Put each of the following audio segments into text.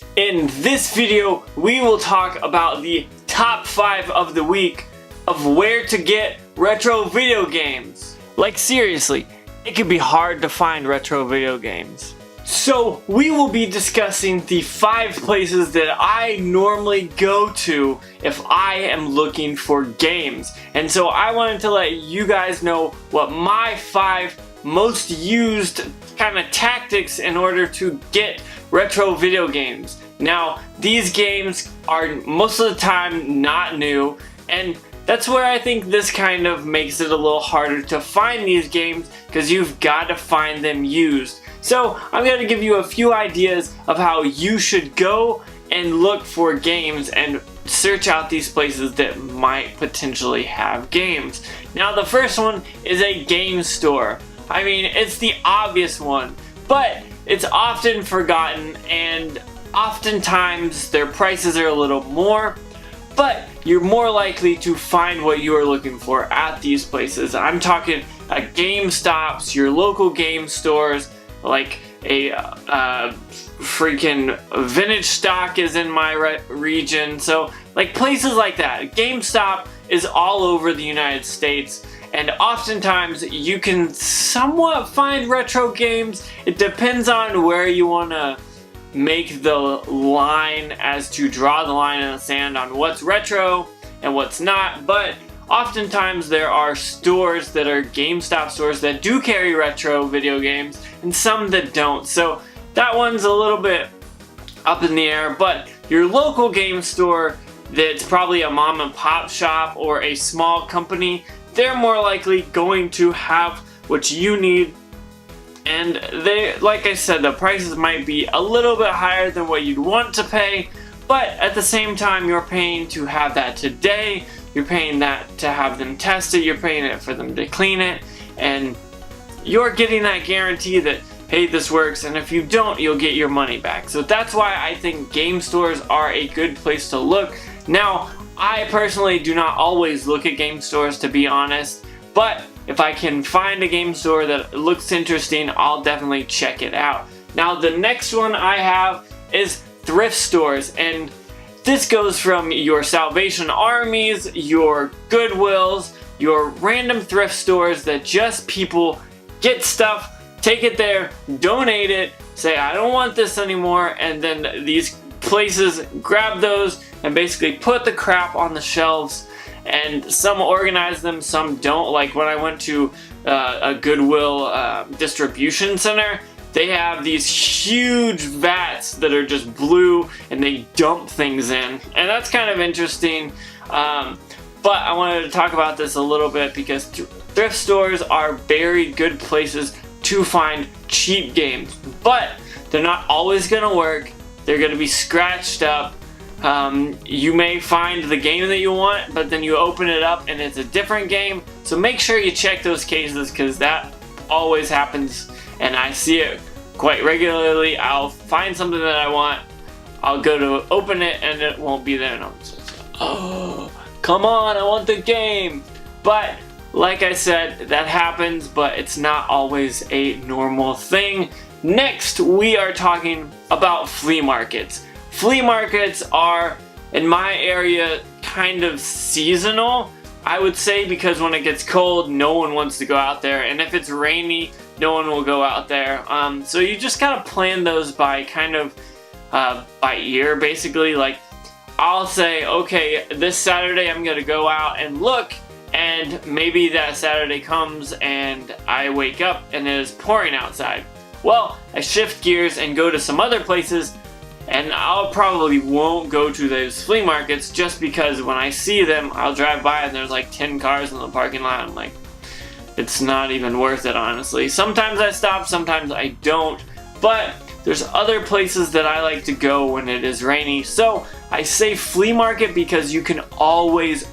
In this video, we will talk about the top 5 of the week of where to get retro video games. Like seriously, it can be hard to find retro video games. So we will be discussing the 5 places that I normally go to if I am looking for games. And so I wanted to let you guys know what my 5 most used kind of tactics in order to get retro video games. Now, these games are most of the time not new, and that's where I think this kind of makes it a little harder to find these games because you've got to find them used. So I'm going to give you a few ideas of how you should go and look for games and search out these places that might potentially have games. Now, the first one is a game store. I mean, it's the obvious one, but it's often forgotten, and oftentimes their prices are a little more, but you're more likely to find what you are looking for at these places. I'm talking GameStops, your local game stores, like a freaking Vintage Stock is in my region, so like places like that. GameStop is all over the United States, and oftentimes you can somewhat find retro games. It depends on where you want to make the line as to draw the line in the sand on what's retro and what's not, but oftentimes there are stores that are GameStop stores that do carry retro video games and some that don't, so that one's a little bit up in the air. But your local game store that's probably a mom and pop shop or a small company, they're more likely going to have what you need. And they, like I said, the prices might be a little bit higher than what you'd want to pay, but at the same time, you're paying to have that today, you're paying that to have them test it, you're paying it for them to clean it, and you're getting that guarantee that, hey, this works, and if you don't, you'll get your money back. So that's why I think game stores are a good place to look. Now, I personally do not always look at game stores, to be honest, but if I can find a game store that looks interesting, I'll definitely check it out. Now, the next one I have is thrift stores, and this goes from your Salvation Armies, your Goodwills, your random thrift stores that just people get stuff, take it there, donate it, say I don't want this anymore, and then these places grab those and basically put the crap on the shelves. And some organize them, some don't. Like when I went to a Goodwill distribution center, they have these huge vats that are just blue and they dump things in. And that's kind of interesting. But I wanted to talk about this a little bit because thrift stores are very good places to find cheap games. But they're not always going to work. They're going to be scratched up. You may find the game that you want, but then you open it up and it's a different game. So make sure you check those cases because that always happens and I see it quite regularly. I'll find something that I want, I'll go to open it and it won't be there, and I'm just, oh, come on, I want the game. But like I said, that happens, but it's not always a normal thing. Next, we are talking about flea markets. Flea markets are, in my area, kind of seasonal, I would say, because when it gets cold, no one wants to go out there, and if it's rainy, no one will go out there. So you just gotta plan those by kind of by ear, basically. Like, I'll say, okay, this Saturday I'm gonna go out and look, and maybe that Saturday comes and I wake up and it is pouring outside. Well, I shift gears and go to some other places, and I'll probably won't go to those flea markets just because when I see them, I'll drive by and there's like 10 cars in the parking lot. I'm like, it's not even worth it, honestly. Sometimes I stop, sometimes I don't, but there's other places that I like to go when it is rainy. So I say flea market because you can always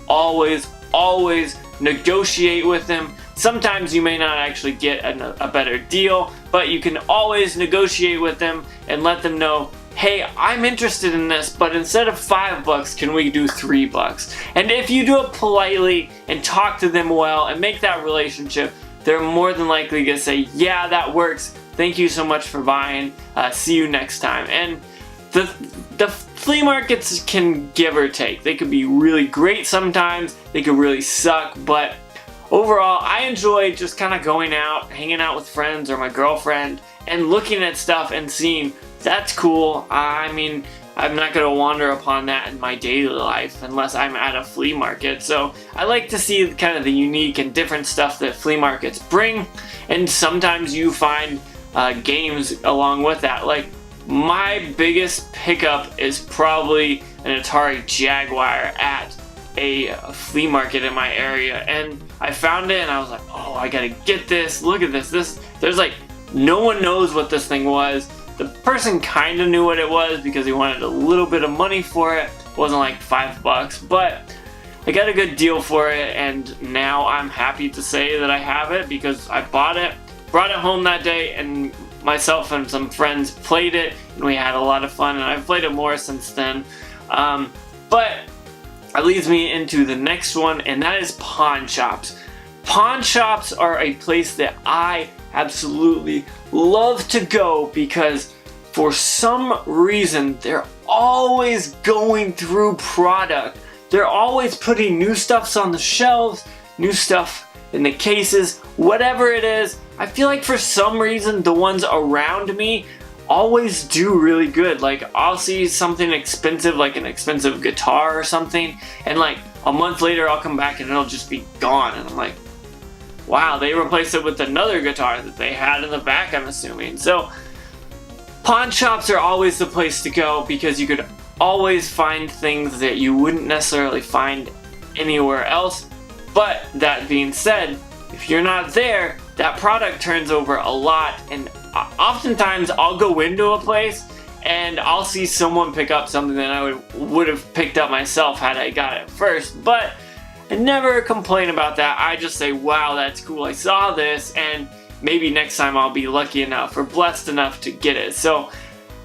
negotiate with them. Sometimes you may not actually get a better deal, but you can always negotiate with them and let them know, hey, I'm interested in this, but instead of $5, can we do $3? And if you do it politely and talk to them well and make that relationship, they're more than likely gonna say, yeah, that works. Thank you so much for buying. See you next time. And the flea markets can give or take. They could be really great sometimes, they could really suck, but overall I enjoy just kind of going out, hanging out with friends or my girlfriend and looking at stuff and seeing that's cool. I mean, I'm not going to wander upon that in my daily life unless I'm at a flea market. So I like to see kind of the unique and different stuff that flea markets bring, and sometimes you find games along with that. Like, my biggest pickup is probably an Atari Jaguar at a flea market in my area, and I found it and I was like, oh, I gotta get this. Look at this. There's like, no one knows what this thing was. The person kind of knew what it was because he wanted a little bit of money for it. It wasn't like $5, but I got a good deal for it, and now I'm happy to say that I have it because I bought it, brought it home that day, and myself and some friends played it, and we had a lot of fun, and I've played it more since then. But that leads me into the next one, and that is pawn shops. Pawn shops are a place that I absolutely love to go because for some reason they're always going through product. They're always putting new stuffs on the shelves, new stuff in the cases, whatever it is. I feel like for some reason the ones around me always do really good. Like, I'll see something expensive, like an expensive guitar or something, and like a month later I'll come back and it'll just be gone, and I'm like, wow, they replaced it with another guitar that they had in the back, I'm assuming. So pawn shops are always the place to go because you could always find things that you wouldn't necessarily find anywhere else. But that being said, if you're not there, that product turns over a lot, and oftentimes I'll go into a place and I'll see someone pick up something that I would have picked up myself had I got it first. But I never complain about that. I just say, wow, that's cool, I saw this, and maybe next time I'll be lucky enough or blessed enough to get it. So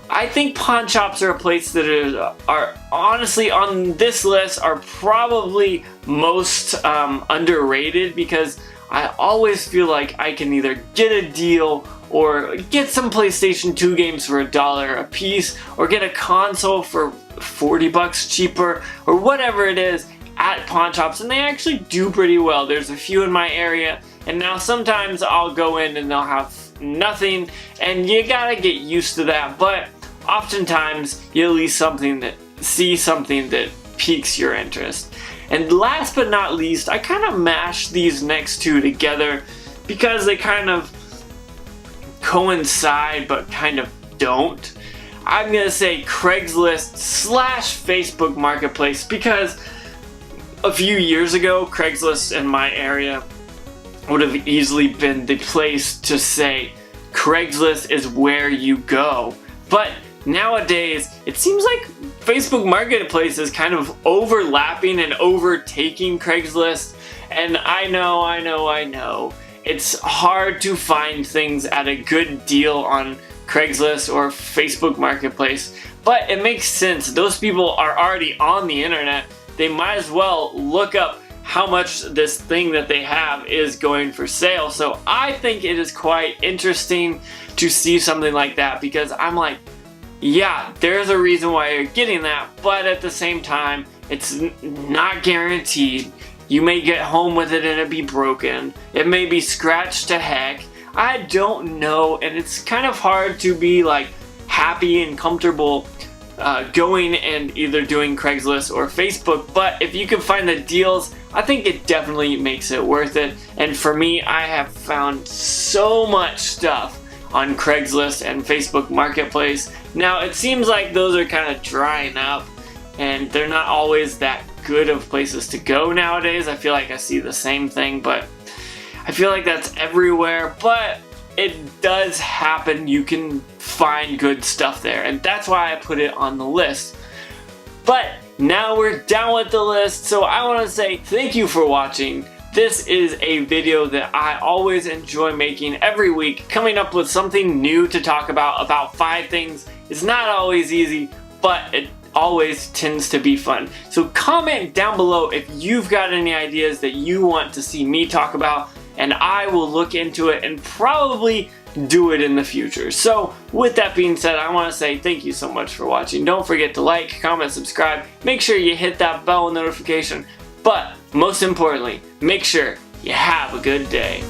I think pawn shops are a place that are honestly on this list are probably most underrated, because I always feel like I can either get a deal or get some PlayStation 2 games for $1 a piece, or get a console for $40 cheaper, or whatever it is at pawn shops, and they actually do pretty well. There's a few in my area, and now sometimes I'll go in and they'll have nothing, and you gotta get used to that, but oftentimes you at least see something that piques your interest. And last but not least, I kind of mashed these next two together because they kind of coincide but kind of don't. I'm gonna say Craigslist / Facebook Marketplace, because a few years ago, Craigslist in my area would have easily been the place to say Craigslist is where you go. But nowadays, it seems like Facebook Marketplace is kind of overlapping and overtaking Craigslist. And I know, it's hard to find things at a good deal on Craigslist or Facebook Marketplace, but it makes sense. Those people are already on the internet. They might as well look up how much this thing that they have is going for sale. So I think it is quite interesting to see something like that, because I'm like, yeah, there's a reason why you're getting that, but at the same time, it's not guaranteed. You may get home with it and it be broken. It may be scratched to heck. I don't know, and it's kind of hard to be like happy and comfortable going and either doing Craigslist or Facebook, but if you can find the deals, I think it definitely makes it worth it. And for me, I have found so much stuff on Craigslist and Facebook Marketplace. Now, it seems like those are kind of drying up, and they're not always that good of places to go nowadays. I feel like I see the same thing, but I feel like that's everywhere. But it does happen. You can find good stuff there, and that's why I put it on the list. But now we're done with the list, so I want to say thank you for watching. This is a video that I always enjoy making every week, coming up with something new to talk about 5 things. It's not always easy, but it always tends to be fun. So comment down below if you've got any ideas that you want to see me talk about, and I will look into it and probably do it in the future. So with that being said, I want to say thank you so much for watching. Don't forget to like, comment, subscribe. Make sure you hit that bell notification. But most importantly, make sure you have a good day.